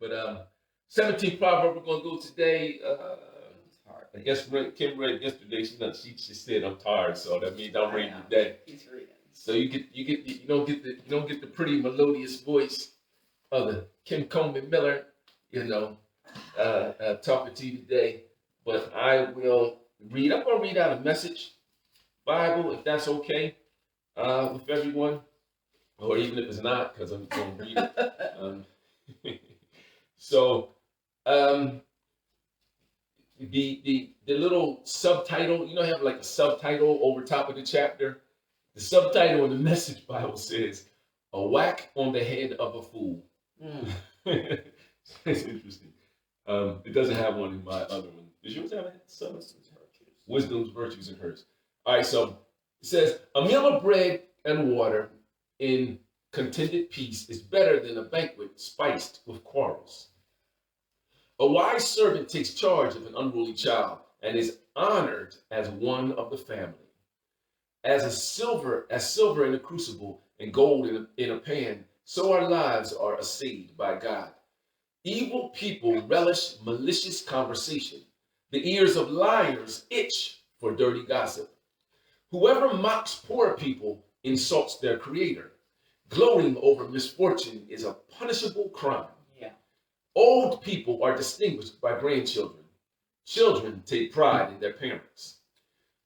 But 17th proverb we're gonna go today. I guess Kim read yesterday. She said I'm tired, so that means I'm reading today. He's reading. So you don't get the pretty melodious voice of the Kim Coleman Miller, talking to you today. But I will read. I'm gonna read out a Message Bible, if that's okay, with everyone, or even if it's not, because I'm gonna read it. So. The little subtitle, have like a subtitle over top of the chapter. The subtitle in the Message Bible says, "A whack on the head of a fool." It's interesting. It doesn't have one in my other one. Does yours have some? Wisdom's, virtues, and hers. All right, so it says, "A meal of bread and water in contented peace is better than a banquet spiced with quarrels. A wise servant takes charge of an unruly child and is honored as one of the family. As silver in a crucible and gold in a pan, so our lives are assayed by God. Evil people relish malicious conversation. The ears of liars itch for dirty gossip. Whoever mocks poor people insults their creator. Gloating over misfortune is a punishable crime. Old people are distinguished by grandchildren. Children take pride in their parents.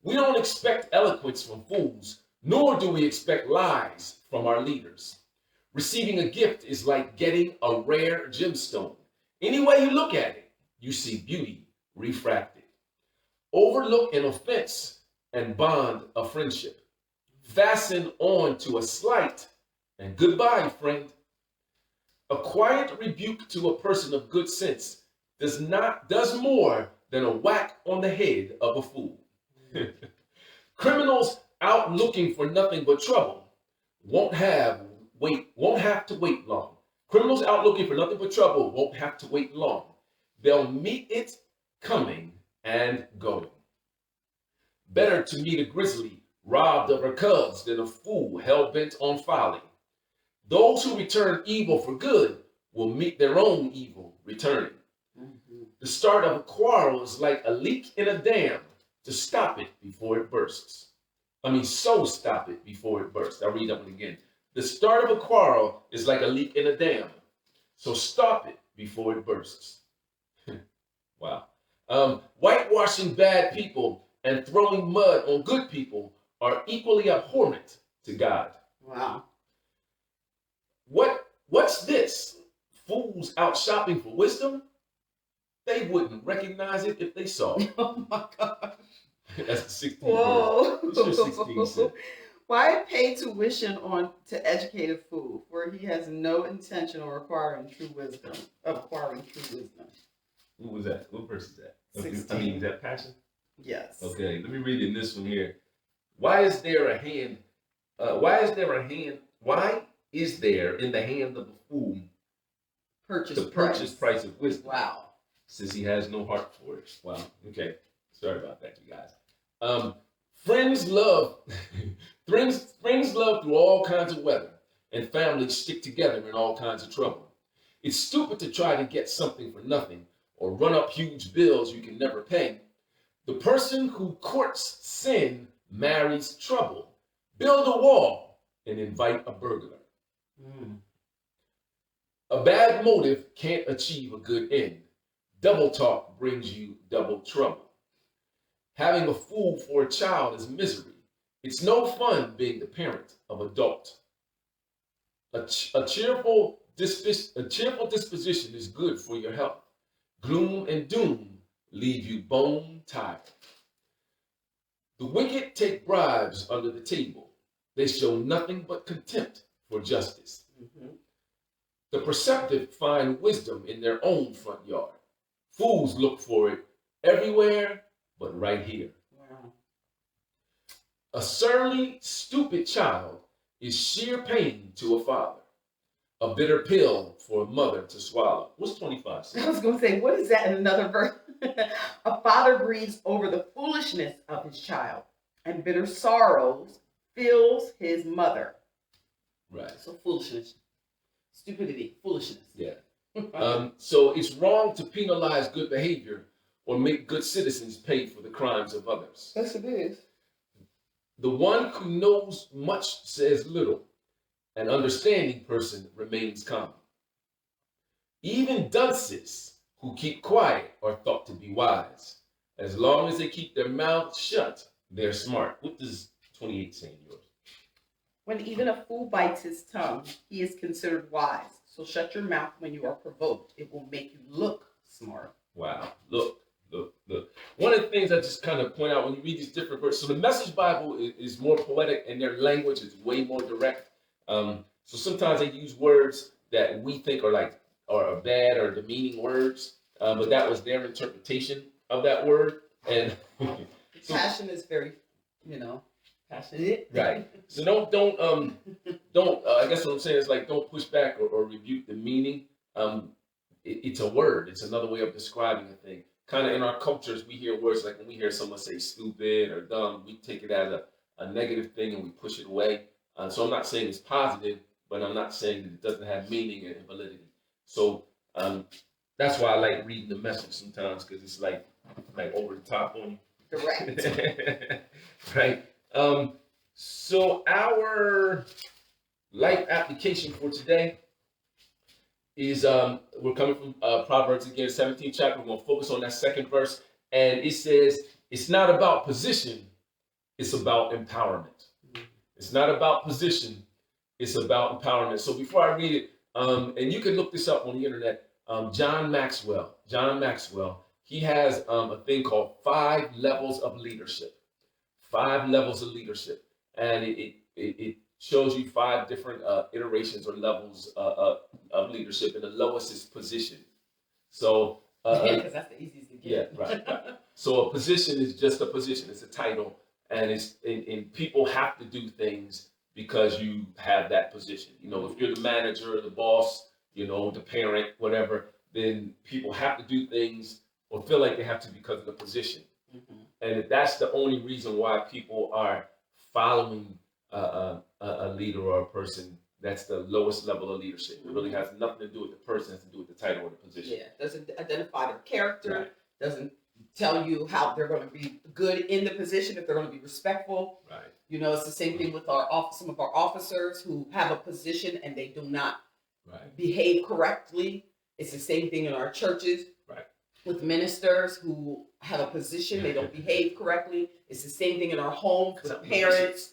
We don't expect eloquence from fools, nor do we expect lies from our leaders. Receiving a gift is like getting a rare gemstone. Any way you look at it, you see beauty refracted. Overlook an offense and bond a friendship. Fasten on to a slight and goodbye, friend. A quiet rebuke to a person of good sense does more than a whack on the head of a fool. Criminals out looking for nothing but trouble won't have to wait long. Criminals out looking for nothing but trouble won't have to wait long. They'll meet it coming and going. Better to meet a grizzly robbed of her cubs than a fool hell-bent on folly. Those who return evil for good will meet their own evil returning. The start of a quarrel is like a leak in a dam to stop it before it bursts. Stop it before it bursts. I'll read that one again. The start of a quarrel is like a leak in a dam, so stop it before it bursts. Wow. Whitewashing bad people and throwing mud on good people are equally abhorrent to God. Wow. What's this? Fools out shopping for wisdom? They wouldn't recognize it if they saw it. Oh my God. That's the 16th Whoa. verse. It's your 16th. Why pay tuition to educate a fool, where he has no intention of acquiring true wisdom? What was that? What verse is that? 16. Is that Passion? Yes. Okay, let me read in this one here. Why is there in the hand of a fool the purchase price of wisdom? Wow. Since he has no heart for it. Wow. Okay. Sorry about that, you guys. Friends love through all kinds of weather, and families stick together in all kinds of trouble. It's stupid to try to get something for nothing or run up huge bills you can never pay. The person who courts sin marries trouble. Build a wall and invite a burglar. A bad motive can't achieve a good end. Double talk brings you double trouble. Having a fool for a child is misery. It's no fun being the parent of an adult. A cheerful disposition is good for your health. Gloom and doom leave you bone tired. The wicked take bribes under the table. They show nothing but contempt for justice. The perceptive find wisdom in their own front yard. Fools look for it everywhere but right here. Wow. A surly, stupid child is sheer pain to a father. A bitter pill for a mother to swallow. What's 25? I was going to say, what is that in another verse? A father grieves over the foolishness of his child, and bitter sorrows fills his mother. Right. So foolishness, stupidity, foolishness. Yeah. So it's wrong to penalize good behavior or make good citizens pay for the crimes of others. Yes, it is. The one who knows much says little. An understanding person remains calm. Even dunces who keep quiet are thought to be wise. As long as they keep their mouths shut, they're smart. What does 28 say in yours? When even a fool bites his tongue, he is considered wise. So shut your mouth when you are provoked. It will make you look smart. Wow. Look. One of the things I just kind of point out when you read these different verses, so the Message Bible is more poetic and their language is way more direct. So sometimes they use words that we think are bad or demeaning words, but that was their interpretation of that word. And so, passion is very, passionate. Right. So don't I guess what I'm saying is like don't push back or rebuke the meaning. It's a word. It's another way of describing a thing. Kind of in our cultures, we hear words like when we hear someone say stupid or dumb, we take it as a negative thing and we push it away. So I'm not saying it's positive, but I'm not saying that it doesn't have meaning and validity. So that's why I like reading the Message sometimes, because it's like over the top on you. Correct. Right. So our life application for today is we're coming from Proverbs again, 17th chapter. We're going to focus on that second verse. And it says, it's not about position, it's about empowerment. It's not about position, it's about empowerment. So before I read it, and you can look this up on the internet, John Maxwell, he has a thing called 5 levels of leadership. 5 levels of leadership. And it shows you 5 different iterations or levels of leadership, and the lowest is position. So because that's the easiest to get. Yeah, right. So a position is just a position. It's a title, and and people have to do things because you have that position. If you're the manager, the boss, the parent, whatever, then people have to do things or feel like they have to because of the position. Mm-hmm. And if that's the only reason why people are following a leader or a person, that's the lowest level of leadership. It really has nothing to do with the person, it has to do with the title or the position. Yeah, doesn't identify their character, right. Doesn't tell you how they're going to be good in the position, if they're going to be respectful. Right. It's the same thing with some of our officers who have a position and they do not behave correctly. It's the same thing in our churches. Right. With ministers who have a position, they don't behave correctly. It's the same thing in our homes with parents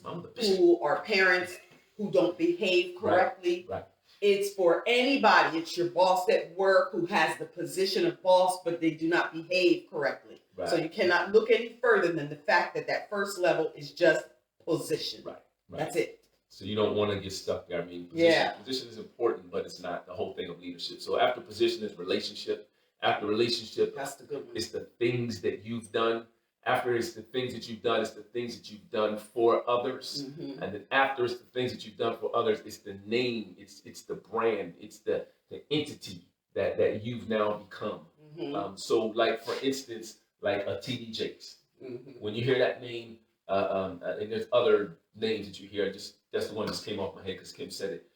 who don't behave correctly. Right. It's for anybody. It's your boss at work who has the position of boss, but they do not behave correctly. Right. So you cannot look any further than the fact that first level is just position. Right. That's it. So you don't want to get stuck there. I mean, position is important, but it's not the whole thing of leadership. So after position is relationship. After relationship, that's the good one. It's the things that you've done. After it's the things that you've done, it's the things that you've done for others. Mm-hmm. And then after it's the things that you've done for others, it's the name, it's the brand, it's the entity that you've now become. Mm-hmm. So like, for instance, like a T.D. Jakes. Mm-hmm. When you hear that name, and there's other names that you hear, that's the one that just came off my head because Kim said it.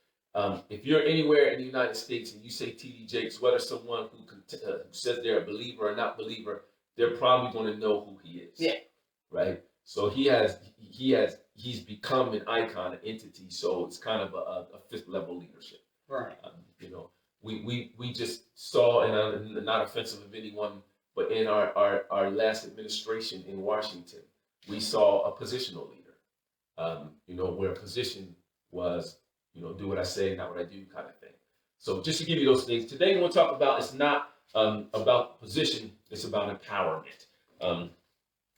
If you're anywhere in the United States and you say T.D. Jakes, whether someone who says they're a believer or not believer, they're probably going to know who he is. Yeah. Right. So he's become an icon, an entity. So it's kind of a 5th level leadership. Right. We just saw, and not offensive of anyone, but in our last administration in Washington, we saw a positional leader. Where position was, do what I say, not what I do kind of thing. So just to give you those things, today we're going to talk about, it's not about position, it's about empowerment.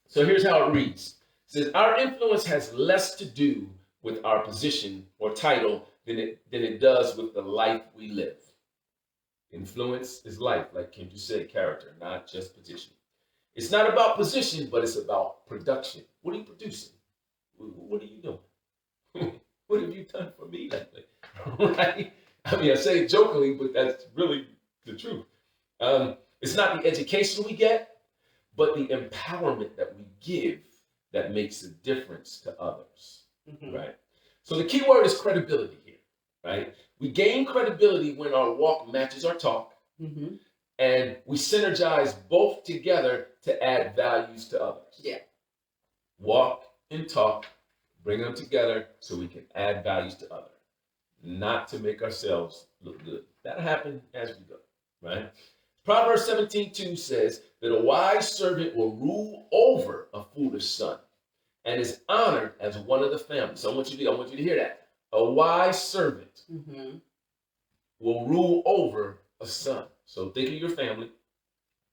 So here's how it reads. It says, our influence has less to do with our position or title than it does with the life we live. Influence is life, like Kim just said, character, not just position. It's not about position, but it's about production. What are you producing? What are you doing? What have you done for me lately? Right? I mean, I say it jokingly, but that's really the truth. It's not the education we get, but the empowerment that we give that makes a difference to others. Mm-hmm. Right? So the key word is credibility here. Right? We gain credibility when our walk matches our talk, Mm-hmm. And we synergize both together to add values to others. Yeah. Walk and talk, bring them together so we can add values to others, not to make ourselves look good. That'll happen as we go, right? Proverbs 17:2 says that a wise servant will rule over a foolish son and is honored as one of the family. So I want you to hear that. A wise servant will rule over a son. So think of your family,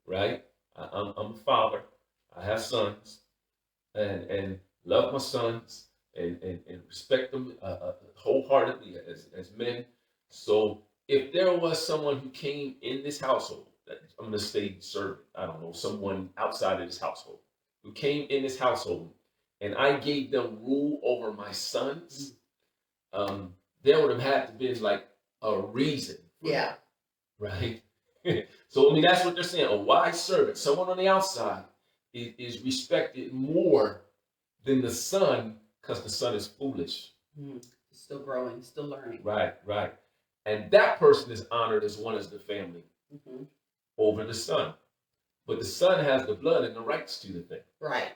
right? I'm a father. I have sons, and love my sons and respect them wholeheartedly as men. So if there was someone who came in this household, I'm going to say servant, I don't know, someone outside of this household, who came in this household, and I gave them rule over my sons, there would have had to be like a reason. Yeah. That, right? So, I mean, that's what they're saying. A wise servant, someone on the outside, is respected more than the son because the son is foolish. Still growing, still learning. Right. And that person is honored as one of the family over the son. But the son has the blood and the rights to the thing. Right.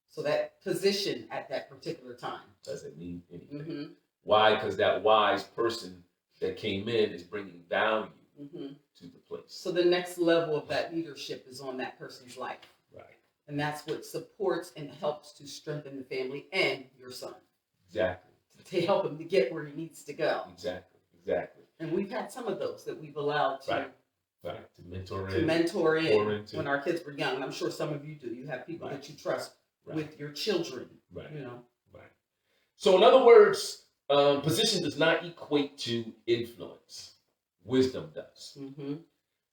So that position at that particular time doesn't mean anything. Why? Because that wise person that came in is bringing value to the place. So the next level of that leadership is on that person's life. Right. And that's what supports and helps to strengthen the family and your son. Exactly. To help him to get where he needs to go. Exactly. And we've had some of those that we've allowed to to mentor in when our kids were young. And I'm sure some of you do. You have people that you trust with your children. Right. You know. Right. So in other words, position does not equate to influence. Wisdom does.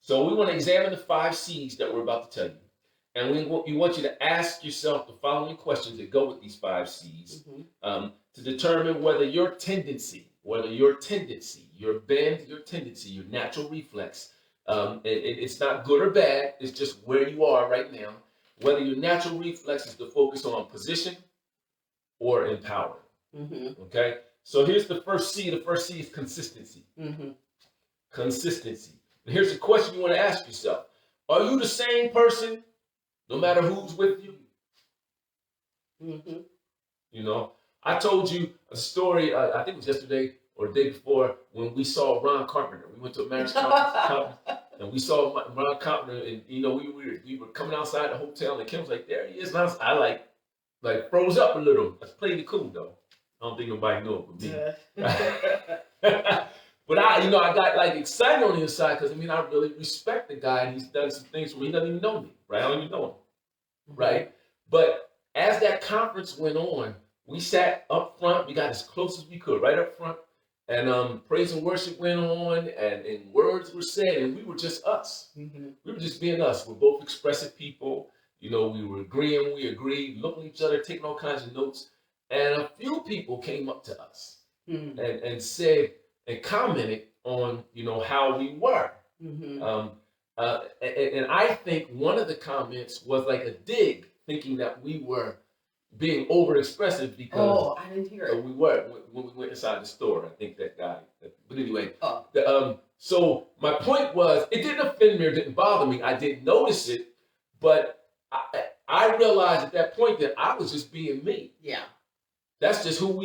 So we want to examine the 5 C's that we're about to tell you. And we want you to ask yourself the following questions that go with these 5 C's to determine whether your tendency, your bend, your tendency, your natural reflex, it's not good or bad, it's just where you are right now, whether your natural reflex is to focus on position or empower. Okay? So here's the first C. The first C is consistency. Consistency. And here's the question you want to ask yourself. Are you the same person no matter who's with you? You know, I told you a story, I think it was yesterday or the day before, when we saw Ron Carpenter. We went to a marriage conference and we saw Ron Carpenter, and you know, we were coming outside the hotel and Kim was like, there he is. And I like froze up a little. That's played it cool though. I don't think nobody knew it but me. But I got like excited on the inside because I really respect the guy, and he's done some things for me. He doesn't even know me, right? I don't even know him, right? But as that conference went on, we sat up front. We got as close as we could, right up front, and praise and worship went on, and words were said, and we were just us. We were just being us. We're both expressive people. You know, we were agreeing. We agreed, looking at each other, taking all kinds of notes, and a few people came up to us and said. And commented on, how we were. And I think one of the comments was like a dig, thinking that we were being overexpressive because I didn't hear it. We were when we went inside the store. I think that guy. But anyway, so my point was, it didn't offend me or didn't bother me. I didn't notice it, but I realized at that point that I was just being me. Yeah, that's just who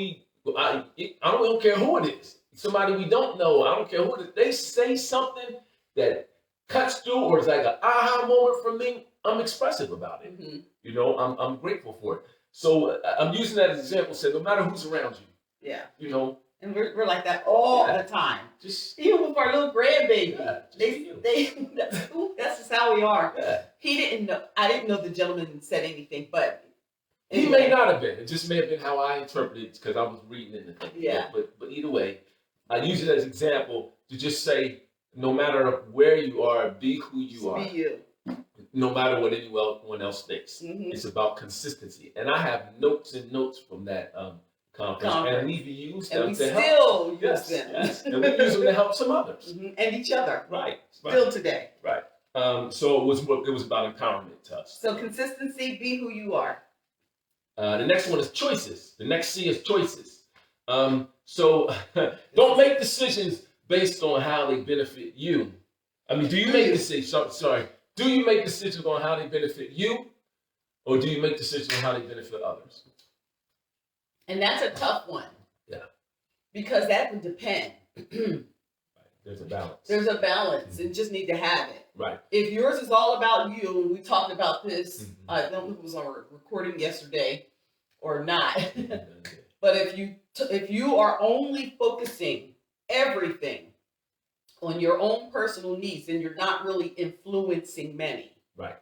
I don't care who it is. Somebody we don't know, I don't care who it is. They say something that cuts through or is like an aha moment for me. I'm expressive about it. I'm grateful for it. So I'm using that as an example. Say no matter who's around you. Yeah. And we're like that all the time. Just even with our little grandbaby. That's just how we are. Yeah. He didn't know. I didn't know the gentleman said anything, but. He may not have been. It just may have been how I interpreted it because I was reading it. Yeah. But either way, I use it as an example to just say, no matter where you are, be who you are. Be you. No matter what anyone else thinks. It's about consistency. And I have notes and notes from that conference. And we've used them to help. Use them. Yes. And we use them to help some others. And each other. Right. Still today. Right. So it was about empowerment to us. So consistency, be who you are. The next one is choices. The next C is choices. So don't make decisions based on how they benefit you. I mean, do you make decisions? Sorry. Do you make decisions on how they benefit you, or do you make decisions on how they benefit others? And that's a tough one. Yeah. Because that would depend. There's a balance. There's a balance, and just need to have it. Right. If yours is all about you, and we talked about this, I don't know if it was on a recording yesterday or not, but if you are only focusing everything on your own personal needs, then you're not really influencing many. Right.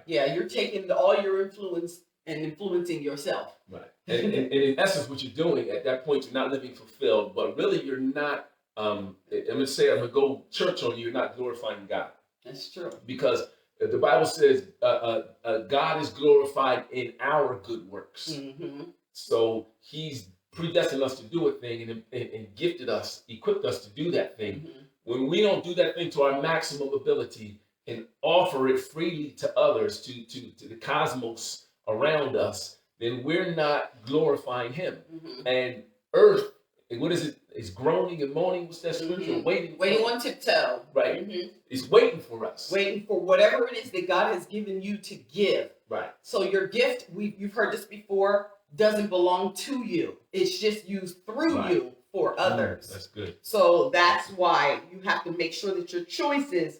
Yeah, you're taking all your influence and influencing yourself. Right. And in essence, what you're doing at that point, you're not living fulfilled, but really you're not, I'm going to go church on you, you're not glorifying God. That's true. Because the Bible says God is glorified in our good works. Mm-hmm. So he's predestined us to do a thing and gifted us, equipped us to do that thing. Mm-hmm. When we don't do that thing to our maximum ability and offer it freely to others, to the cosmos around us, then we're not glorifying him. Mm-hmm. And earth, what is it? It's groaning and moaning. What's that scripture? Mm-hmm. Waiting on tiptoe. Right. Mm-hmm. It's waiting for us. Waiting for whatever it is that God has given you to give. Right. So your gift, you've heard this before, doesn't belong to you. It's just used through you for others. That's good. So that's why you have to make sure that your choices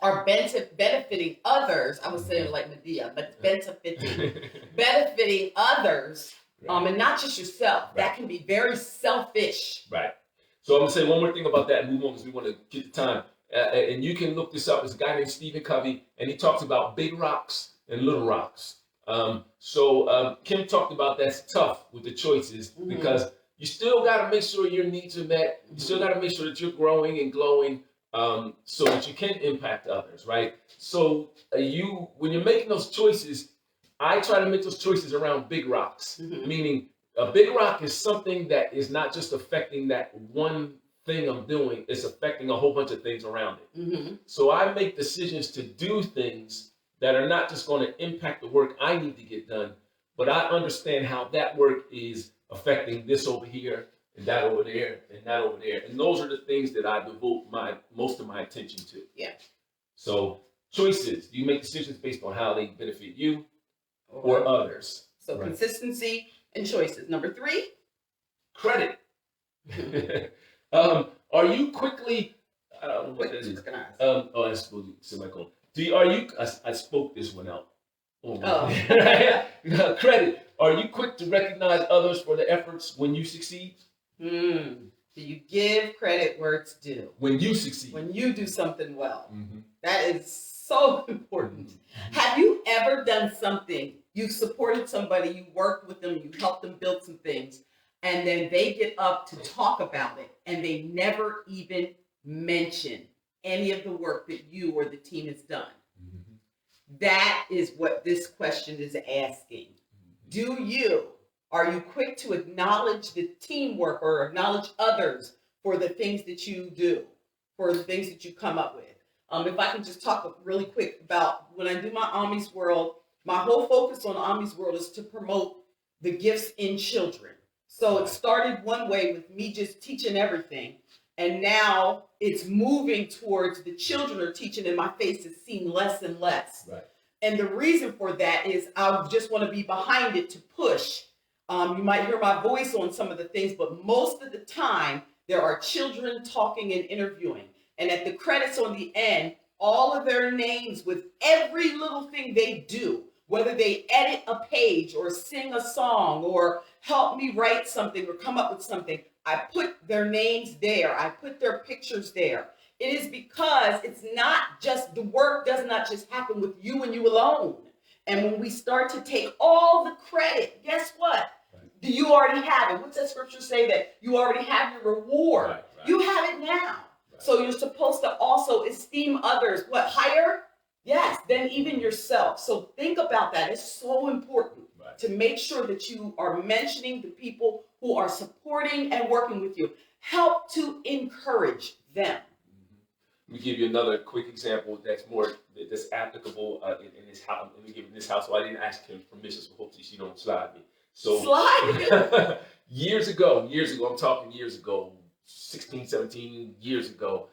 are benefiting others. I was saying like Medea, but benefiting others. Right. And not just yourself. Right. That can be very selfish. Right. So I'm going to say one more thing about that and move on because we want to get the time. And you can look this up. There's a guy named Stephen Covey, and he talks about big rocks and little rocks. Kim talked about that's tough with the choices because you still got to make sure your needs are met. You still got to make sure that you're growing and glowing so that you can impact others, right? So when you're making those choices, I try to make those choices around big rocks, meaning a big rock is something that is not just affecting that one thing I'm doing, it's affecting a whole bunch of things around it. Mm-hmm. So I make decisions to do things that are not just going to impact the work I need to get done, but I understand how that work is affecting this over here and that over there and that over there. And those are the things that I devote most of my attention to. Yeah. So choices, you make decisions based on how they benefit you or others. So consistency and choices. Number 3, credit. Are you quickly? I don't know what that is. I suppose semicolon. I spoke this one out. Credit. Are you quick to recognize others for their efforts when you succeed? Do you give credit where it's due? When you succeed. When you do something well. Mm-hmm. That is so important. Mm-hmm. Have you ever done something? You supported somebody, you worked with them, you helped them build some things, and then they get up to talk about it, and they never even mention any of the work that you or the team has done. Mm-hmm. That is what this question is asking. Mm-hmm. Are you quick to acknowledge the teamwork or acknowledge others for the things that you do, for the things that you come up with? If I can just talk really quick about when I do my Ami's World, my whole focus on Ami's World is to promote the gifts in children. So it started one way with me just teaching everything. And now it's moving towards the children are teaching and my face is seen less and less. Right. And the reason for that is I just want to be behind it to push. You might hear my voice on some of the things, but most of the time there are children talking and interviewing. And at the credits on the end, all of their names with every little thing they do, whether they edit a page or sing a song or help me write something or come up with something, I put their names there. I put their pictures there. It is because it's not just, the work does not just happen with you and you alone. And when we start to take all the credit, guess what? Do you already have it? What's that scripture say that you already have your reward? Right. You have it now. So you're supposed to also esteem others. What, higher? Yes, than even yourself. So think about that. It's so important to make sure that you are mentioning the people who are supporting and working with you. Help to encourage them. Let me give you another quick example that's applicable in this house. Let me give you this house. So I didn't ask him permission, so hopefully she don't slide me. So slide? years ago, I'm talking years ago, 16, 17 years ago,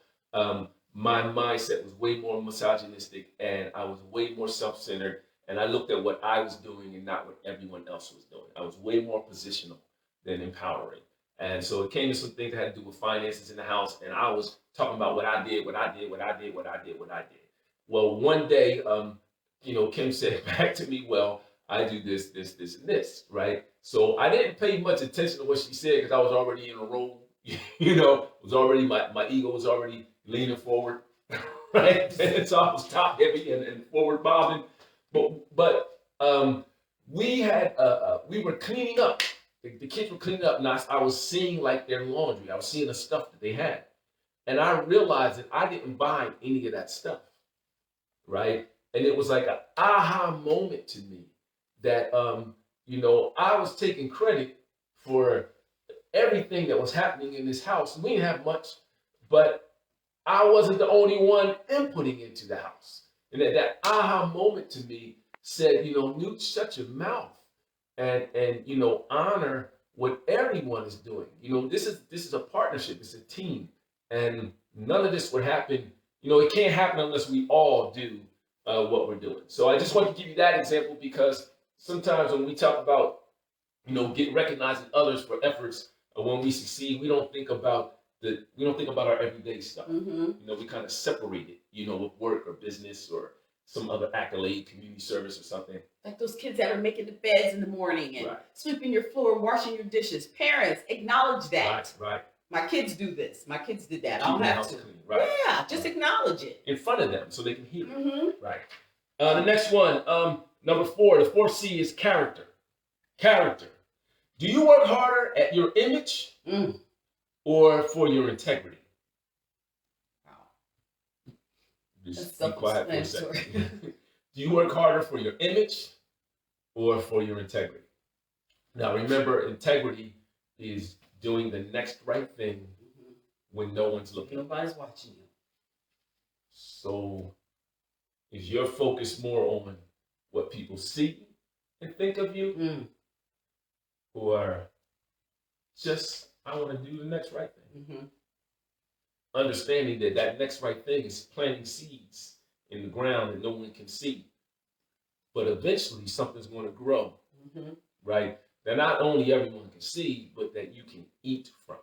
my mindset was way more misogynistic, and I was way more self-centered, and I looked at what I was doing and not what everyone else was doing. I was way more positional than empowering. And so it came to some things that had to do with finances in the house, and I was talking about what I did. Well, one day, Kim said back to me, well, I do this, and this, right? So I didn't pay much attention to what she said because I was already in a role, my ego was already leaning forward, right? And so I was top heavy and forward bobbing. But we were cleaning up. The kids were cleaning up, and I was seeing like their laundry. I was seeing the stuff that they had. And I realized that I didn't buy any of that stuff, right? And it was like an aha moment to me that, I was taking credit for everything that was happening in this house. We didn't have much, but I wasn't the only one inputting into the house. And that aha moment to me said, Newt, shut your mouth and honor what everyone is doing. This is a partnership. It's a team. And none of this would happen. It can't happen unless we all do what we're doing. So I just want to give you that example because sometimes when we talk about, recognizing others for efforts when we succeed, we don't think about our everyday stuff. We kind of separate it, with work or business or some other accolade, community service or something. Like those kids that are making the beds in the morning and sweeping your floor, washing your dishes. Parents, acknowledge that. Right. My kids do this. My kids did that. I Keeping don't the have house to. clean, right. Yeah, just acknowledge it. In front of them so they can hear it. Right. The next one, number 4, the 4th C is character. Character. Do you work harder at your image or for your integrity? Wow. Just be quiet for a second. Do you work harder for your image or for your integrity? Now remember, integrity is doing the next right thing when no one's looking. Nobody's watching you. So is your focus more on what people see and think of you? Or just, I want to do the next right thing? Understanding that next right thing is planting seeds in the ground that no one can see. But eventually something's going to grow, right? That not only everyone can see, but that you can eat from.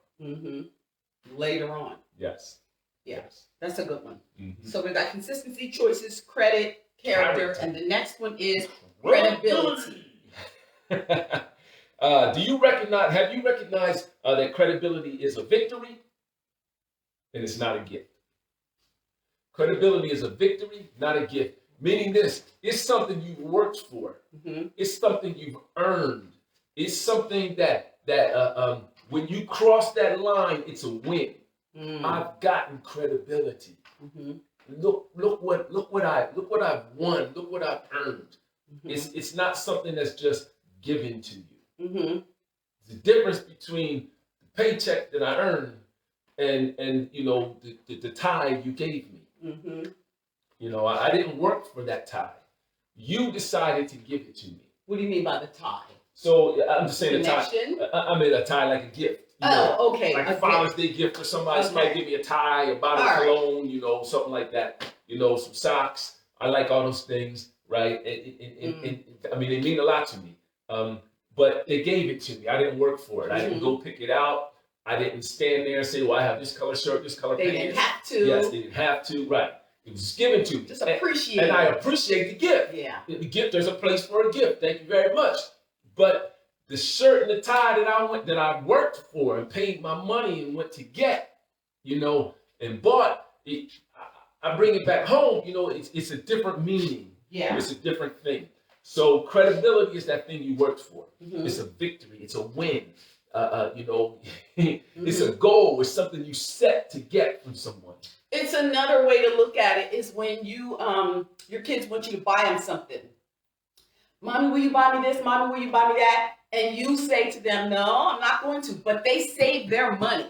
Later on. Yes. Yes. That's a good one. So we've got consistency, choices, credit, character, and the next one is credibility. Have you recognized that credibility is a victory and it's not a gift? Credibility is a victory, not a gift. Meaning this, it's something you've worked for. It's something you've earned. It's something that when you cross that line, it's a win. I've gotten credibility. Look what I've won. Look what I've earned. It's not something that's just given to you. The difference between the paycheck that I earned and the tithe you gave me. I didn't work for that tithe. You decided to give it to me. What do you mean by the tithe? So I'm just saying Connection? a tithe. I mean a tithe like a gift. Okay. Like a Father's Day gift for somebody. Somebody give me a tie, a bottle of cologne, something like that. Some socks. I like all those things, right? And I mean, they mean a lot to me. But they gave it to me. I didn't work for it. I didn't go pick it out. I didn't stand there and say, well, I have this color shirt, this color pants. They didn't have to. Yes, they didn't have to. Right. It was given to me. Just appreciate it. And I appreciate the gift. Yeah. The gift, there's a place for a gift. Thank you very much. But the shirt and the tie that I worked for and paid my money and went to get, and bought, I bring it back home, it's a different meaning. Yeah. It's a different thing. So credibility is that thing you worked for. It's a victory. It's a win. It's a goal. It's something you set to get from someone. It's another way to look at it is when you, your kids want you to buy them something. Mommy, will you buy me this? Mommy, will you buy me that? And you say to them, no, I'm not going to. But they save their money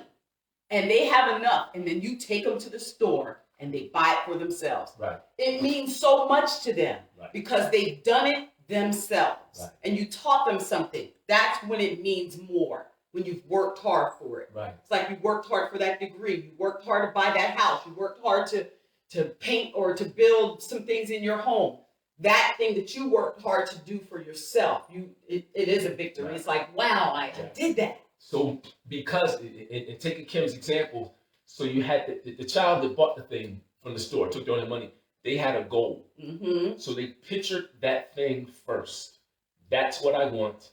and they have enough. And then you take them to the store and they buy it for themselves. Right. It means so much to them because they've done it themselves. Right. And you taught them something. That's when it means more. When you've worked hard for it. Right. It's like you worked hard for that degree. You worked hard to buy that house. You worked hard to paint or to build some things in your home, that thing that you worked hard to do for yourself, it is a victory. Right. It's like, wow, I did that. So because, and taking Kim's example, so you had the child that bought the thing from the store, took their own money, they had a goal. Mm-hmm. So they pictured that thing first. That's what I want.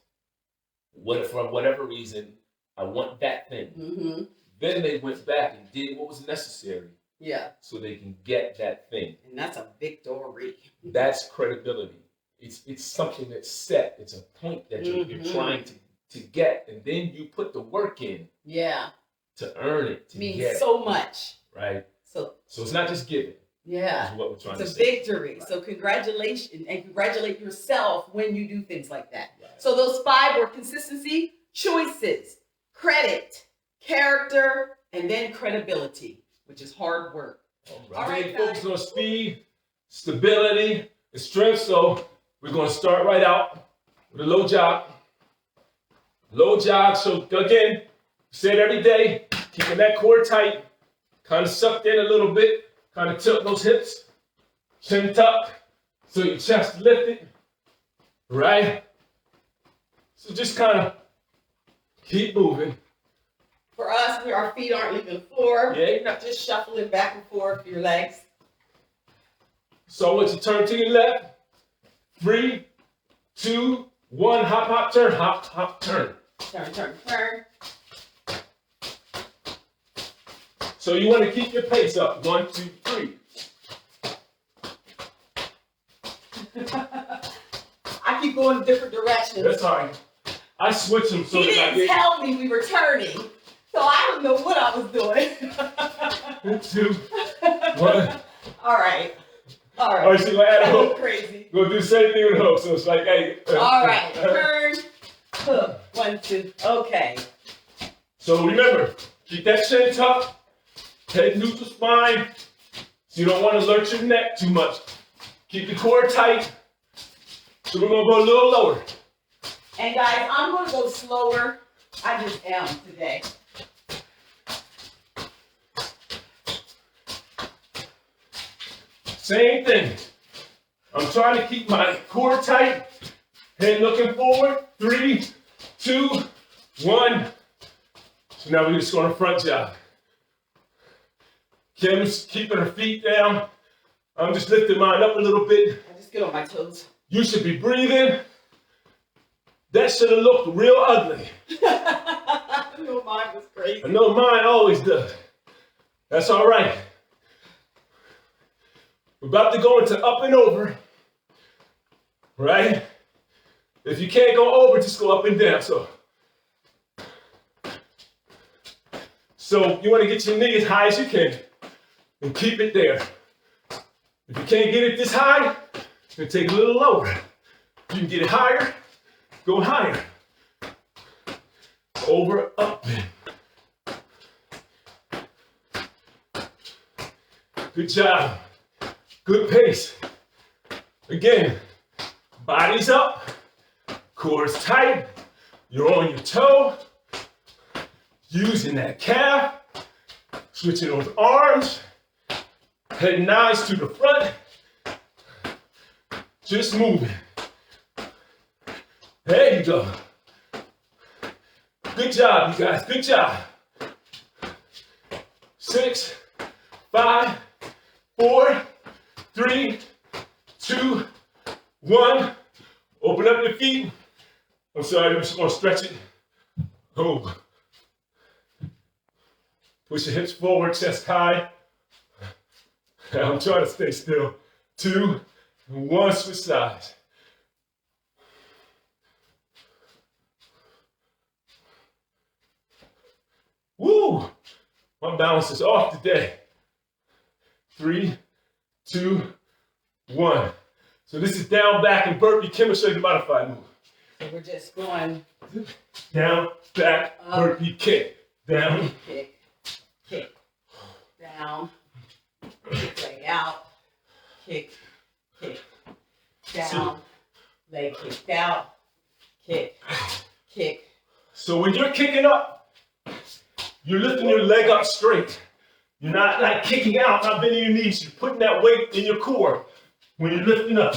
For whatever reason, I want that thing. Mm-hmm. Then they went back and did what was necessary. Yeah. So they can get that thing. And that's a victory. That's credibility. It's something that's set. It's a point that you're trying to get, and then you put the work in. Yeah. To earn it. To means get so much. Right. So it's not just giving. Yeah. Is what we're trying to say. It's a victory. Right. So congratulations, and congratulate yourself when you do things like that. Right. So those 5 were consistency, choices, credit, character, and then credibility, which is hard work. All right, focus on speed, stability, and strength. So we're going to start right out with a low jog. Low jog. So again, say it every day, keeping that core tight, kind of sucked in a little bit, kind of tilt those hips, chin tuck, so your chest lifted, right? So just kind of keep moving. For us, our feet aren't leaving the floor. Yeah. You're not just shuffling back and forth your legs. So once you turn to your left, 3, 2, 1, hop, hop, turn, hop, hop, turn. Turn, turn, turn. So you want to keep your pace up. 1, 2, 3. I keep going different directions. That's all right. I switch them so he didn't tell me we were turning, so I don't know what I was doing. 2, 1. All right. All right. All right, so we'll add a hook. Crazy. We'll do the same thing with a hook. So it's like, hey. All right. Turn. Hook. 1, 2. Okay. So remember, keep that chin tucked. Head neutral spine. So you don't want to lurch your neck too much. Keep the core tight. So we're going to go a little lower. And guys, I'm going to go slower. I just am today. Same thing. I'm trying to keep my core tight. Head looking forward. 3, 2, 1. So now we're just going to front jog. Kim's keeping her feet down. I'm just lifting mine up a little bit. I just get on my toes. You should be breathing. That should have looked real ugly. I know mine was crazy. I know mine always does. That's all right. We're about to go into up and over. Right? If you can't go over, just go up and down. So you want to get your knee as high as you can and keep it there. If you can't get it this high, then take it a little lower. You can get it higher, go higher. Over, up. Good job. Good pace. Again, body's up, core's tight, you're on your toe, using that calf, switching those arms, head nice to the front, just moving. There you go. Good job, you guys, good job. 6, 5, 4, 3, 2, 1. Open up your feet. I'm sorry, I'm just gonna stretch it. Oh. Push your hips forward, chest high. I'm trying to stay still. 2, 1, switch sides. Woo! My balance is off today. 3, 2, 1. So this is down, back, and burpee. Kim will show you the modified move. So we're just going down, back, burpee kick. Down. Kick. Kick. Down. Kick leg out. Kick. Kick. Down. Leg kicked out. Kick. Kick. So when you're kicking up, you're lifting your leg up straight. You're not like kicking out, not bending your knees. You're putting that weight in your core when you're lifting up.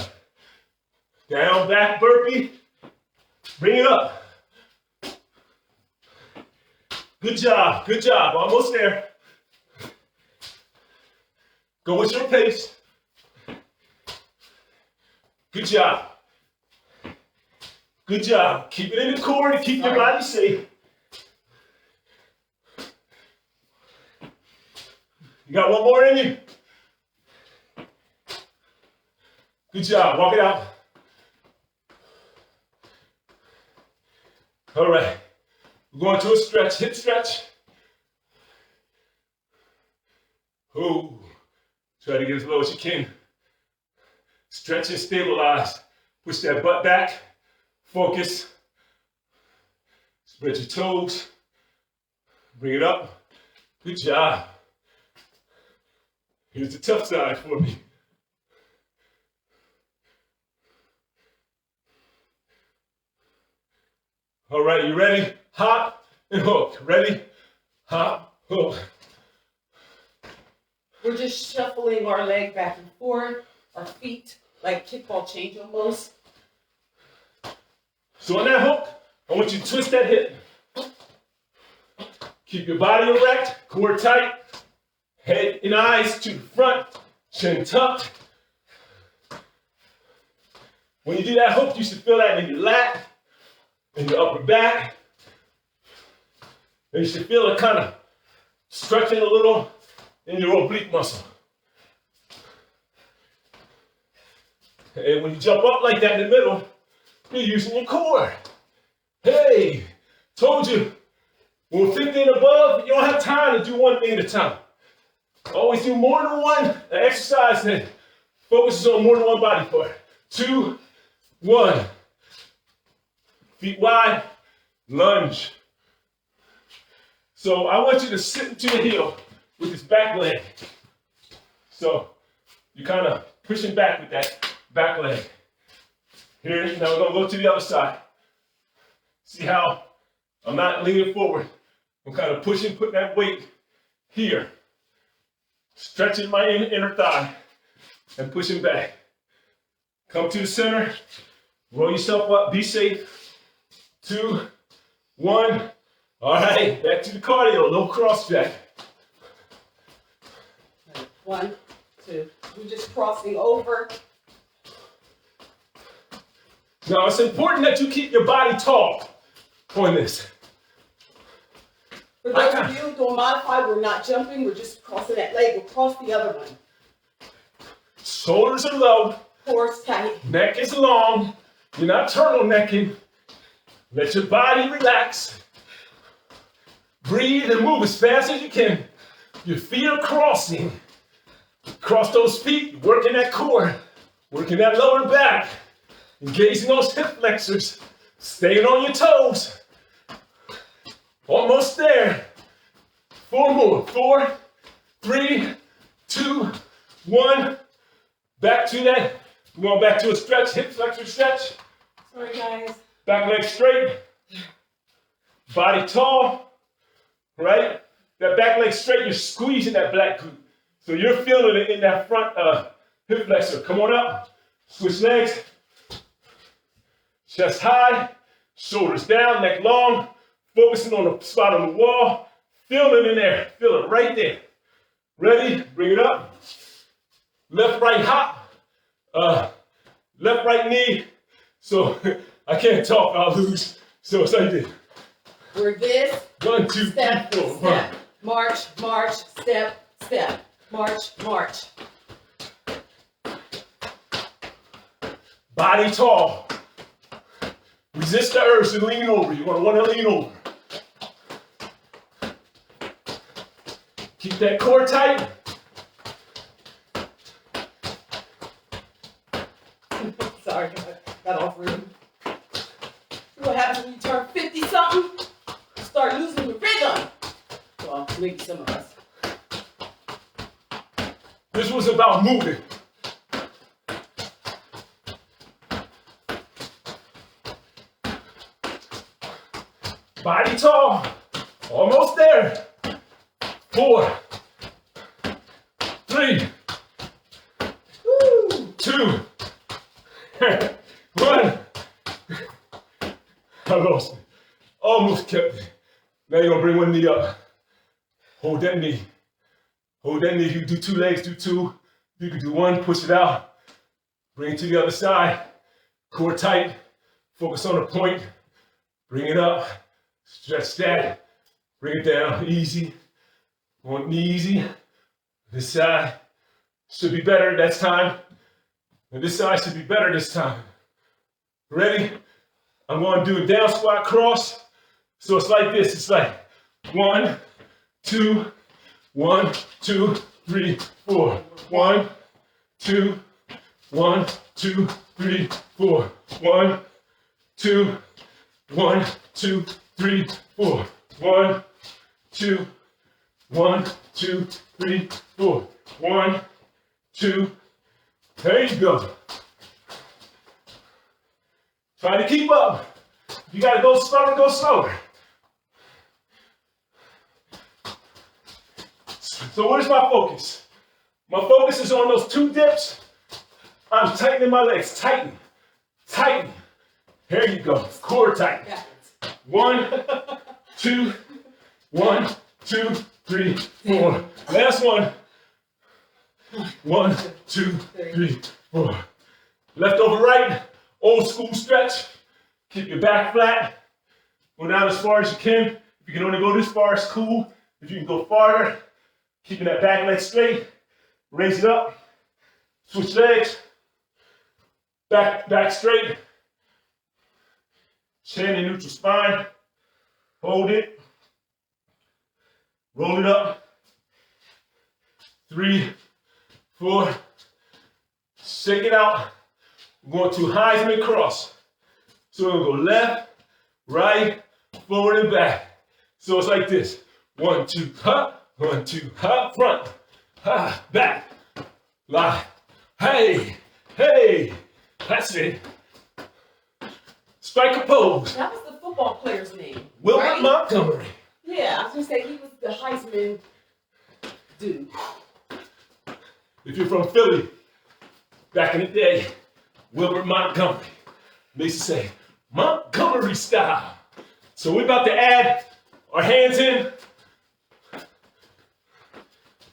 Down, back, burpee. Bring it up. Good job, good job. Almost there. Go with your pace. Good job. Good job. Keep it in the core to keep your body safe. You got one more in you? Good job. Walk it out. All right. We're going to a stretch, hip stretch. Ooh. Try to get as low as you can. Stretch and stabilize. Push that butt back. Focus. Spread your toes. Bring it up. Good job. Here's the tough side for me. All right, you ready? Hop and hook. Ready? Hop, hook. We're just shuffling our leg back and forth, our feet, like kickball change almost. So on that hook, I want you to twist that hip. Keep your body erect, core tight, head and eyes to the front, chin tucked. When you do that hook, you should feel that in your lat, in your upper back. And you should feel it kind of stretching a little in your oblique muscle. And when you jump up like that in the middle, you're using your core. Hey, told you, when we're 50 and above, you don't have time to do one thing at a time. Always do more than one exercise that focuses on more than one body part. 2, 1. Feet wide, lunge. So I want you to sit into the heel with this back leg. So you're kind of pushing back with that back leg. Here, now we're gonna go to the other side. See how I'm not leaning forward. I'm kind of pushing, putting that weight here. Stretching my inner thigh and pushing back. Come to the center, roll yourself up, be safe. 2, 1. All right, back to the cardio, no cross jack. 1, 2. We're just crossing over. Now it's important that you keep your body tall on this. For those of you doing modified, we're not jumping, we're just crossing that leg across the other one. Shoulders are low. Core's tight. Neck is long. You're not turtlenecking. Let your body relax. Breathe and move as fast as you can. Your feet are crossing. Cross those feet, working that core, working that lower back, engaging those hip flexors, staying on your toes. Almost there. 4 more. 4, 3, 2, 1. Back to that. We're going back to a stretch, hip flexor stretch. Sorry, guys. Back leg straight. Body tall. Right? That back leg straight, you're squeezing that black glute. So you're feeling it in that front hip flexor. Come on up. Switch legs. Chest high. Shoulders down, neck long. Focusing on the spot on the wall. Feel it in there. Feel it right there. Ready? Bring it up. Left, right hop. Left, right knee. So I can't talk, I'll lose. So it's like this. We're this. 1, 2, 3, Step, 4. step. March, march, step, step. March, march. Body tall. Resist the urge to lean over. You want to lean over. Keep that core tight. Sorry, got off rhythm. What happens when you turn 50-something? Start losing the rhythm. Well, maybe some of us. This was about moving. Body tall. Almost there. 4, 3, 2, 1. I lost it. Almost kept it. Now you're gonna bring one knee up. Hold that knee. Hold that knee. If you do 2 legs, do 2. If you can do 1, push it out. Bring it to the other side. Core tight. Focus on the point. Bring it up. Stretch that. Bring it down. Easy. One knee easy. This side should be better this time. And this side should be better this time. Ready? I'm going to do a down squat cross. So it's like this. It's like 1, 2, 1, 2, 3, 4. 1, 2, 1, 2, 3, 4. 1, 2, 1, 2, 3, 4. 1, 2, 1, 2, 3, 4. 1, 2. There you go. Try to keep up. You gotta go slower, go slower. So where's my focus? My focus is on those 2 dips. I'm tightening my legs. Tighten. Tighten. There you go. Core tight. 1, 2, 1, 2, 3, 4. Last one. 1, 2, 3, 4. Left over right. Old school stretch. Keep your back flat. Go down as far as you can. If you can only go this far, it's cool. If you can go farther, keeping that back leg straight. Raise it up. Switch legs. Back straight. Chin and neutral spine. Hold it. Roll it up. 3, 4. Shake it out. We're going to Heisman cross. So we're going to go left, right, forward, and back. So it's like this. 1, 2, hop. 1, 2, hop. Front. Ha. Back. Line. Hey. Hey. That's it. Strike a pose. That was the football player's name. Wilbert right? Montgomery. Yeah, I was gonna say he was the Heisman dude. If you're from Philly, back in the day, Wilbert Montgomery. They used to say, Montgomery style. So we're about to add our hands in.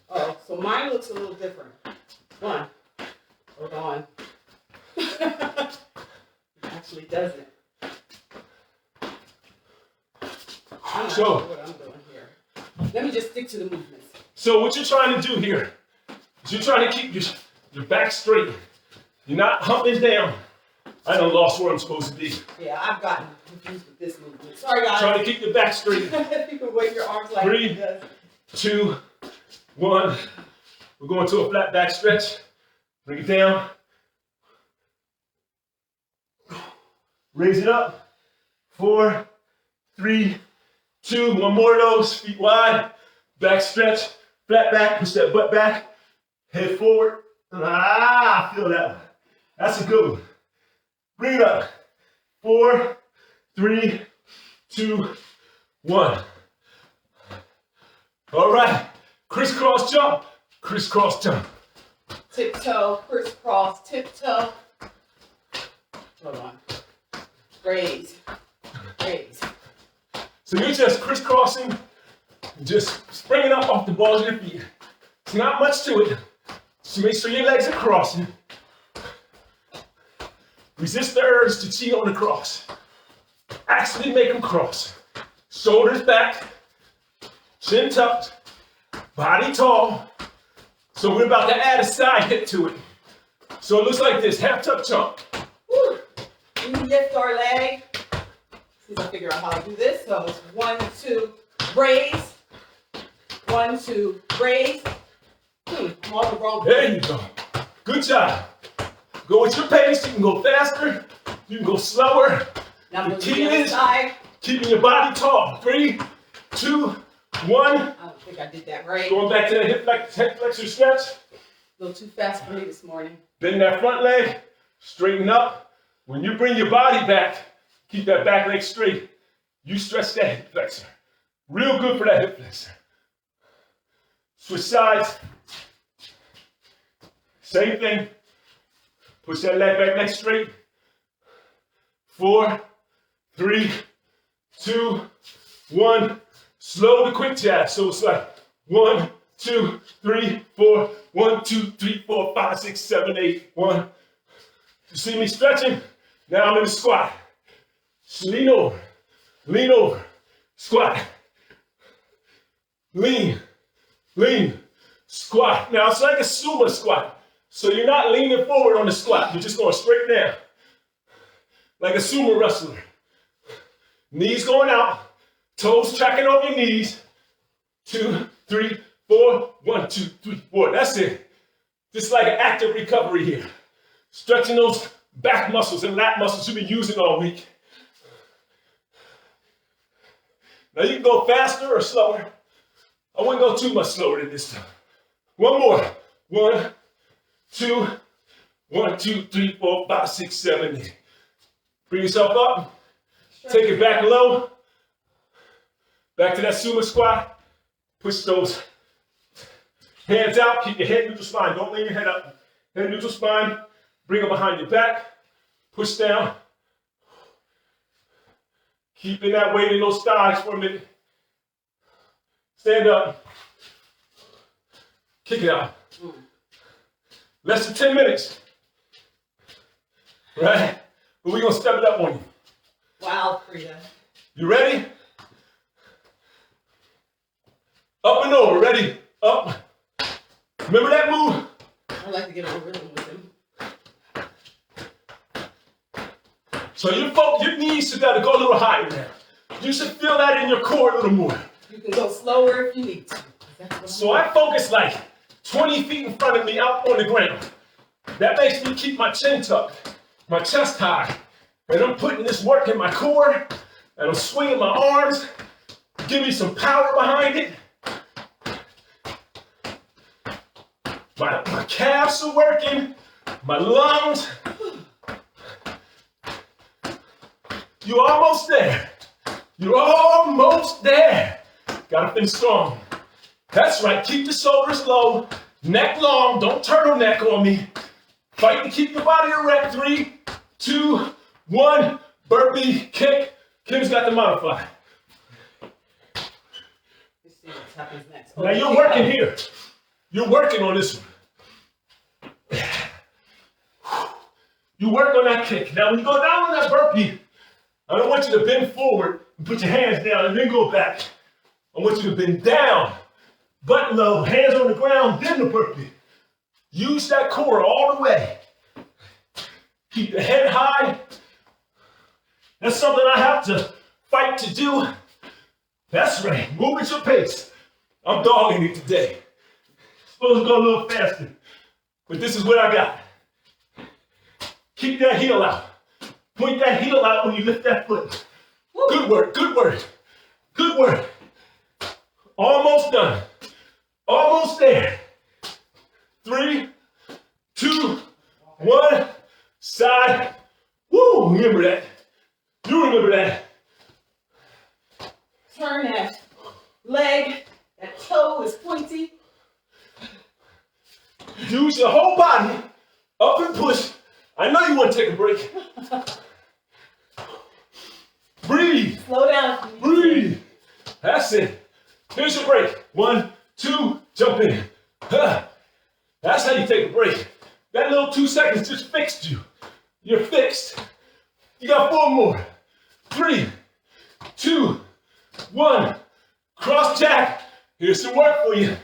Oh, so mine looks a little different. One. Hold on. It actually doesn't. I'm not sure what I'm doing here. Let me just stick to the movements. So what you're trying to do here is you're trying to keep your back straight. You're not humping down. I done lost where I'm supposed to be. Yeah, I've gotten confused with this movement. Sorry, guys. Trying to keep your back straight. You can wave your arms like 3, he does. 2, 1. We're going to a flat back stretch. Bring it down. Raise it up. 4, 3, 2. One more of those. Feet wide. Back stretch. Flat back. Push that butt back. Head forward. Ah, I feel that one. That's a good one. Bring it up. 4, 3, 2, 1. All right. Crisscross jump. Crisscross jump. Tiptoe, crisscross, tiptoe. Hold on. Raise. Raise. So you're just crisscrossing, just springing up off the balls of your feet. It's not much to it. So make sure your legs are crossing. Resist the urge to cheat on the cross. Actually make them cross. Shoulders back, chin tucked, body tall. So we're about to add a side hip to it. So it looks like this, half tuck jump. Woo. We lift our leg. Since I figure out how to do this. So it's 1, 2, raise. 1, 2, raise. I'm on the wrong way. There you go. Good job. Go with your pace. You can go faster. You can go slower. Now The move key to the other is side. keeping your body tall. 3, 2, 1. I don't think I did that right. Going back to the hip flexor stretch. A little too fast for me this morning. Bend that front leg. Straighten up. When you bring your body back, keep that back leg straight. You stretch that hip flexor. Real good for that hip flexor. Switch sides. Same thing. Push that leg back, leg straight. 4, 3, 2, 1. Slow the quick jab. So it's like 1, 2, 3, 4. 1, 2, 3, 4, 5, 6, 7, 8. 1. You see me stretching? Now I'm in the squat. Lean over, squat. Lean, squat. Now it's like a sumo squat. So you're not leaning forward on the squat. You're just going straight down. Like a sumo wrestler. Knees going out, toes tracking over your knees. 2, 3, 4. 1, 2, 3, 4. That's it. Just like an active recovery here. Stretching those back muscles and lat muscles you've been using all week. Now you can go faster or slower. I wouldn't go too much slower than this time. One more. 1, 2, 1, 2, 3, 4, 5, 6, 7, 8. Bring yourself up. Take it back low. Back to that sumo squat. Push those hands out. Keep your head neutral spine. Don't lean your head up. Head neutral spine. Bring it behind your back. Push down. Keeping that weight in those thighs for a minute. Stand up. Kick it out. Less than 10 minutes. Right? But we're going to step it up on you. Wow, Frida. You ready? Up and over. Ready? Up. Remember that move? I like to get a rhythm with him. So your knees should gotta go a little higher now. You should feel that in your core a little more. You can go slower if you need to. So I focus like 20 feet in front of me out on the ground. That makes me keep my chin tucked, my chest high. And I'm putting this work in my core, and I'm swinging my arms. Give me some power behind it. My calves are working, my lungs. You're almost there. You're almost there. Gotta finish strong. That's right, keep the shoulders low, neck long, don't turtleneck on me. Fight to keep your body erect. 3, 2, 1, burpee kick. Kim's got the modifier. Let's see what happens next. Now you're working here. You're working on this one. You work on that kick. Now when you go down on that burpee, I don't want you to bend forward and put your hands down and then go back. I want you to bend down, butt low, hands on the ground, then the burpee. Use that core all the way. Keep the head high. That's something I have to fight to do. That's right, move at your pace. I'm dogging it today. Supposed to go a little faster, but this is what I got. Keep that heel out. Point that heel out when you lift that foot. Woo. Good work, good work, good work. Almost done. Almost there. 3, 2, 1, side. Woo, remember that. You remember that. Turn that leg, that toe is pointy. Use your whole body, up and push. I know you want to take a break. Breathe. Slow down. Breathe. That's it. Here's your break. 1, 2, jump in. That's how you take a break. That little 2 seconds just fixed you. You're fixed. You got 4 more. 3, 2, 1. Cross jack. Here's some work for you.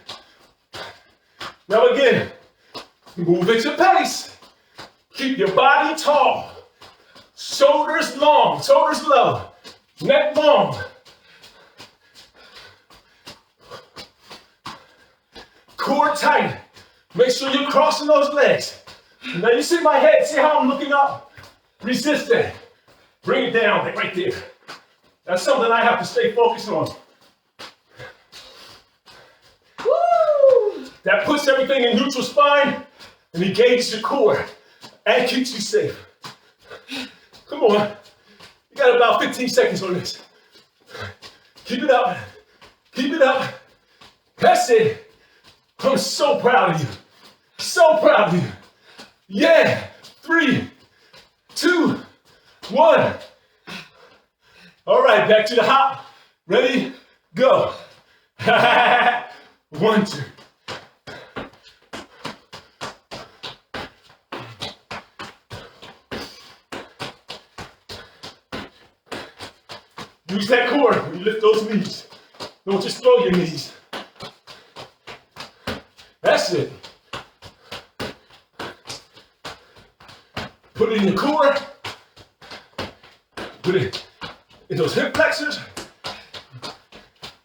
Now again, move at your pace. Keep your body tall. Shoulders long, shoulders low, neck long. Core tight. Make sure you're crossing those legs. Now you see my head, see how I'm looking up? Resist that. Bring it down, right there. That's something I have to stay focused on. Woo! That puts everything in neutral spine and engages your core and keeps you safe. Come on. You got about 15 seconds on this. Keep it up. Keep it up. That's it. I'm so proud of you. So So proud of you. Yeah. 3, 2, 1. All right, back to the hop. Ready, go. 1, 2. Use that core when you lift those knees. Don't just throw your knees. That's it. Put it in your core. Put it in those hip flexors.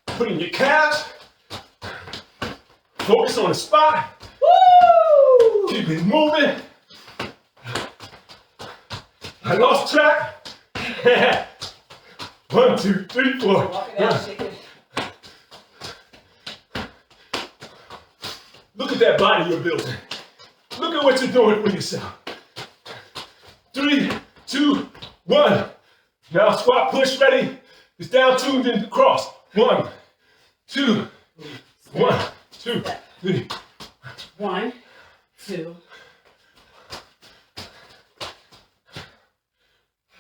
Put it in your calves. Focus on the spot. Woo! Keep it moving. I lost track. 1, 2, 3, 4. Walk it out, shake it. Look at that body you're building. Look at what you're doing for yourself. 3, 2, 1. Now squat push ready. It's down 2, then cross. 1, 2, 1, 2, 3. 1, 2.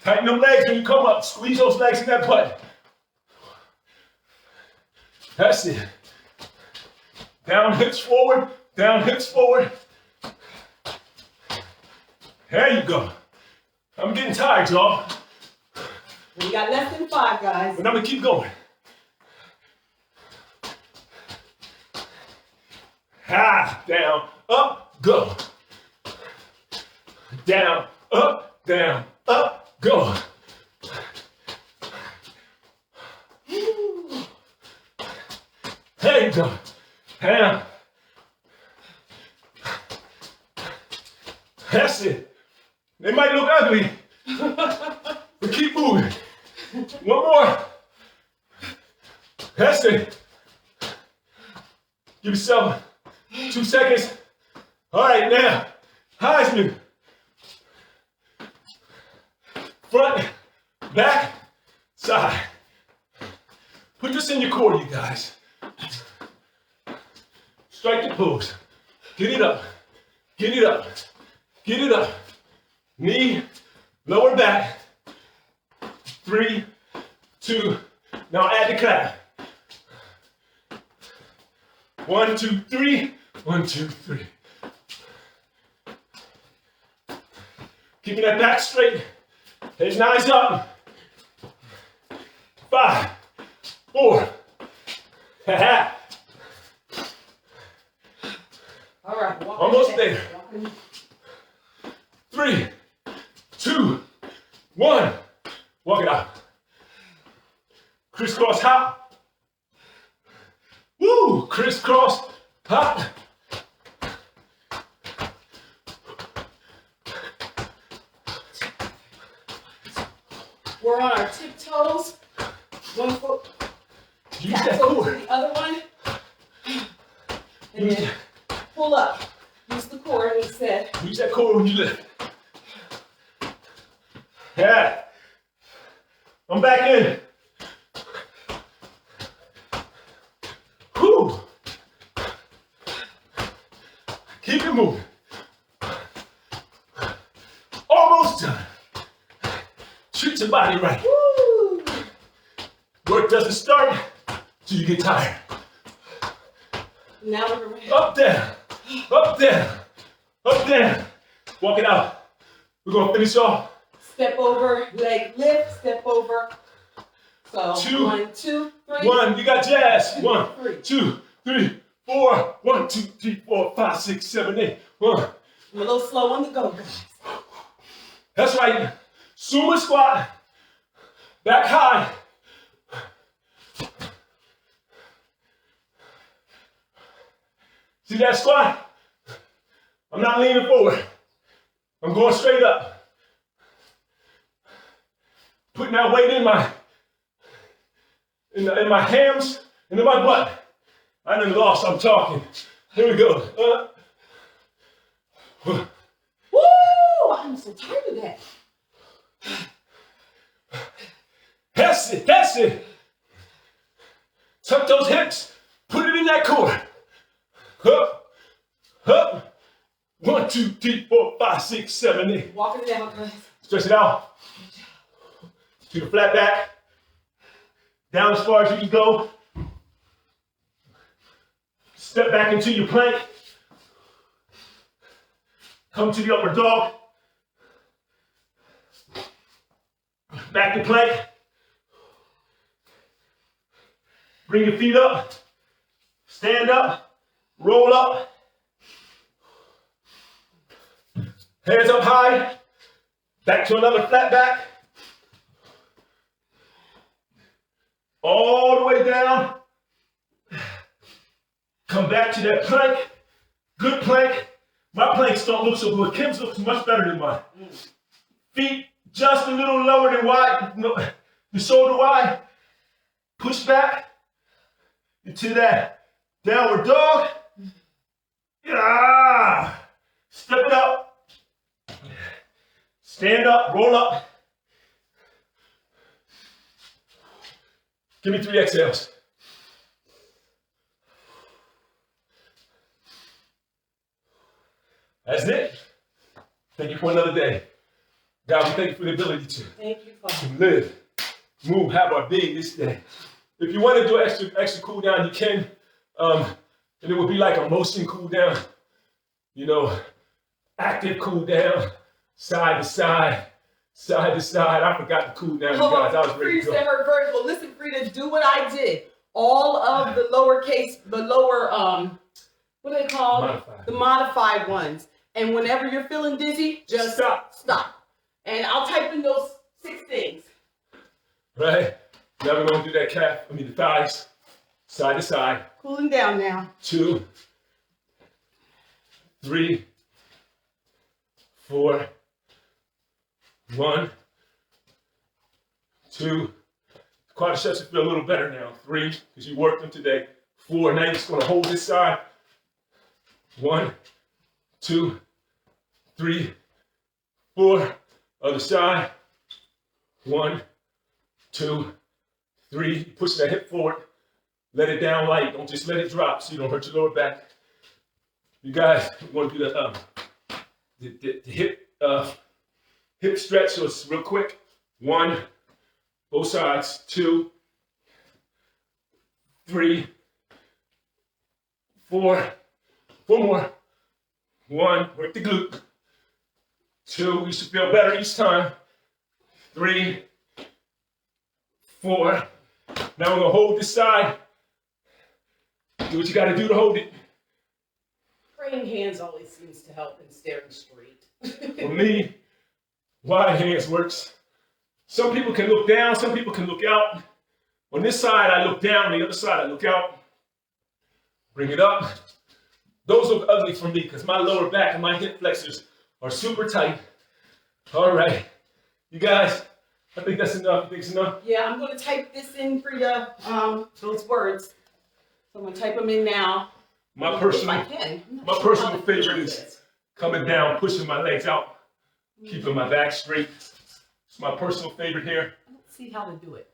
Tighten them legs when you come up. Squeeze those legs in that butt. That's it. Down hips forward. Down hips forward. There you go. I'm getting tired, y'all. We got less than 5, guys. But I'm gonna keep going. Down, up, go. Down, up, go. There you go. Down. That's it. They might look ugly, but keep moving. One more. That's it. Give yourself 2 seconds. All right, now, Heisman. Front, back, side. Put this in your core, you guys. Strike the pose. Get it up. Get it up. Get it up. Knee, lower back. 3, 2. Now add the clap. 1, 2, 3. 1, 2, 3. Keeping that back straight. Head nice up. 5, 4. All right. Almost there. 3, 2, 1. Walk it out. Crisscross hop. Woo! Crisscross hop. We're on our tiptoes. One foot. Use that Tap over core. to the other one. And then pull up. Use the core instead. Use that core when you lift. Yeah. I'm back in. Whew. Keep it moving. Almost done. Treat your body right. Woo! Work doesn't start till you get tired. Now we're ready. Up, down, up, down, up, down. Walk it out. We're gonna finish off. Step over, leg lift, step over. So 2, 1, 2, 3. 1, you got jazz. 2, 1, 3. 2, 3, 4. 1, 2, 3, 4, 5, 6, 7, 8. 1. I'm a little slow on the go, guys. That's right. Sumo squat. Back high. See that squat? I'm not leaning forward. I'm going straight up. Putting that weight in my hams and in my butt. I done lost, I'm talking. Here we go. Woo! I'm so tired of that. That's it, that's it. Tuck those hips, put it in that core. Up, up, 1, 2, 3, 4, 5, 6, 7, 8. Walk it down, guys. Stretch it out. To the flat back. Down as far as you can go. Step back into your plank. Come to the upper dog. Back to plank. Bring your feet up. Stand up. Roll up. Hands up high. Back to another flat back. All the way down. Come back to that plank. Good plank. My planks don't look so good. Kim's looks much better than mine. Feet just a little lower than wide, the shoulder wide. Push back into that downward dog. Yeah. Step it up. Stand up, roll up. Give me 3 exhales. That's it. Thank you for another day. God, we thank you for the ability to live, move, have our being this day. If you want to do extra cool down, you can. And it would be like a motion cool down, you know, active cool down, side to side, side to side. I forgot to cool down, you guys. I was ready to go. Frida said her vertical. Listen, Frida, do what I did. All of the lower, what do they call Modified. the modified ones. And whenever you're feeling dizzy, just stop. And I'll type in those 6 things. Right? Now we're going to do that calf, the thighs, side to side. Cooling down now. 2, 3, 4, 1, 2. Quadriceps should feel a little better now. 3, because you worked them today. 4, now you're just going to hold this side. 1, 2, 3, 4. Other side. 1, 2, 3. Push that hip forward. Let it down light. Don't just let it drop so you don't hurt your lower back. You guys, we're going to do the hip stretch. So it's real quick. 1, both sides. 2, 3, 4. 4 more. 1, work the glute. 2, you should feel better each time. 3, 4. Now we're gonna hold this side. Do what you gotta do to hold it. Praying hands always seems to help in staring straight. For me, wide hands works. Some people can look down, some people can look out. On this side, I look down, on the other side, I look out. Bring it up. Those look ugly for me because my lower back and my hip flexors are super tight. All right. You guys, I think that's enough. You think it's enough? Yeah, I'm going to type this in, Frida, those words. So I'm going to type them in now. My personal favorite is coming down, pushing my legs out, keeping my back straight. It's my personal favorite here. I don't see how to do it.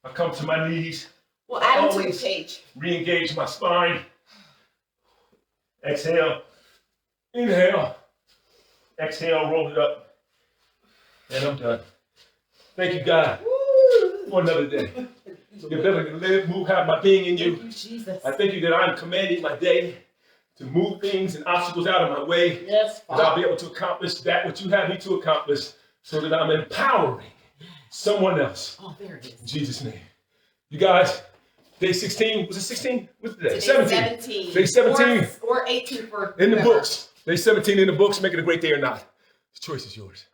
I come to my knees. Well, add them to the page. Re-engage my spine. Exhale. Inhale. Exhale, roll it up. And I'm done. Thank you, God, for another day. The ability to live, move, have my being in you. Thank you, Jesus. I thank you that I'm commanding my day to move things and obstacles out of my way. Yes, That I'll be able to accomplish that which you have me to accomplish so that I'm empowering someone else. Oh, there it is. In Jesus' name. You guys, day 16, was it 16? What's the day? Today 17. Day 17. Or 18 for In the whoever. books. Day 17 in the books. Make it a great day or not. The choice is yours.